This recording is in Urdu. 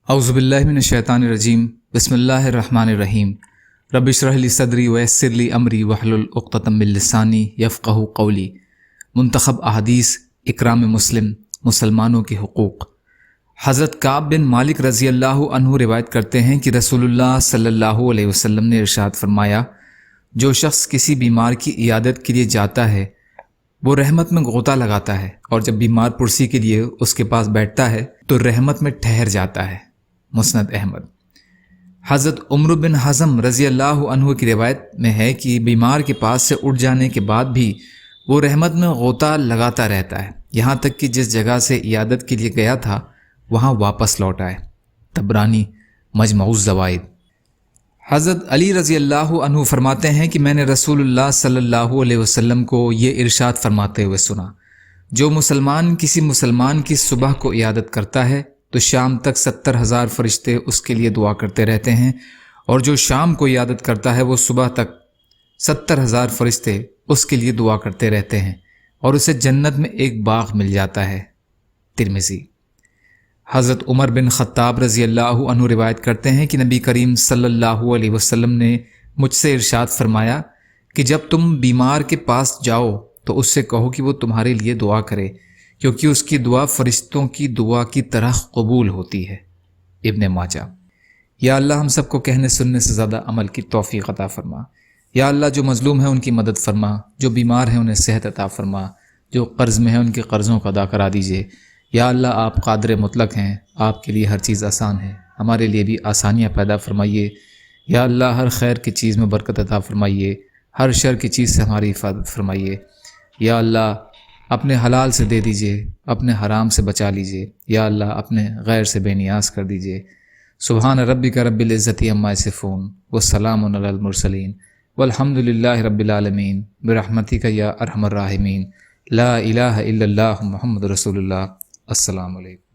اعوذ باللہ من الشیطان الرجیم بسم اللہ الرحمن الرحیم رب اشرح لی صدری ویسر لی امری واحلل عقدۃ من لسانی یفقہوا قولی۔ منتخب احادیث اکرام مسلم، مسلمانوں کے حقوق۔ حضرت کعب بن مالک رضی اللہ عنہ روایت کرتے ہیں کہ رسول اللہ صلی اللہ علیہ وسلم نے ارشاد فرمایا، جو شخص کسی بیمار کی عیادت کے لیے جاتا ہے وہ رحمت میں غوطہ لگاتا ہے، اور جب بیمار پرسی کے لیے اس کے پاس بیٹھتا ہے تو رحمت میں ٹھہر جاتا ہے۔ مسند احمد۔ حضرت عمر بن حزم رضی اللہ عنہ کی روایت میں ہے کہ بیمار کے پاس سے اٹھ جانے کے بعد بھی وہ رحمت میں غوطہ لگاتا رہتا ہے، یہاں تک کہ جس جگہ سے عیادت کے لیے گیا تھا وہاں واپس لوٹ آئے۔ طبرانی مجمع الزوائد۔ حضرت علی رضی اللہ عنہ فرماتے ہیں کہ میں نے رسول اللہ صلی اللہ علیہ وسلم کو یہ ارشاد فرماتے ہوئے سنا، جو مسلمان کسی مسلمان کی صبح کو عیادت کرتا ہے تو شام تک 70,000 فرشتے اس کے لیے دعا کرتے رہتے ہیں، اور جو شام کو عیادت کرتا ہے وہ صبح تک 70,000 فرشتے اس کے لیے دعا کرتے رہتے ہیں، اور اسے جنت میں ایک باغ مل جاتا ہے۔ ترمذی۔ حضرت عمر بن خطاب رضی اللہ عنہ روایت کرتے ہیں کہ نبی کریم صلی اللہ علیہ وسلم نے مجھ سے ارشاد فرمایا کہ جب تم بیمار کے پاس جاؤ تو اس سے کہو کہ وہ تمہارے لیے دعا کرے، کیونکہ اس کی دعا فرشتوں کی دعا کی طرح قبول ہوتی ہے۔ ابن ماجہ۔ یا اللہ ہم سب کو کہنے سننے سے زیادہ عمل کی توفیق عطا فرما۔ یا اللہ جو مظلوم ہیں ان کی مدد فرما، جو بیمار ہیں انہیں صحت عطا فرما، جو قرض میں ہیں ان کے قرضوں کو ادا کرا دیجیے۔ یا اللہ آپ قادر مطلق ہیں، آپ کے لیے ہر چیز آسان ہے، ہمارے لیے بھی آسانیاں پیدا فرمائیے۔ یا اللہ ہر خیر کی چیز میں برکت عطا فرمائیے، ہر شر کی چیز سے ہماری حفاظت فرمائیے۔ یا اللہ اپنے حلال سے دے دیجیے، اپنے حرام سے بچا لیجیے۔ یا اللہ اپنے غیر سے بے نیاز کر دیجیے۔ سبحان ربک رب العزت عما یصفون والسلام علی المرسلین والحمد للہ رب العالمین برحمتک یا ارحم الراحمین۔ لا الہ الا اللہ محمد رسول اللہ۔ السلام علیکم۔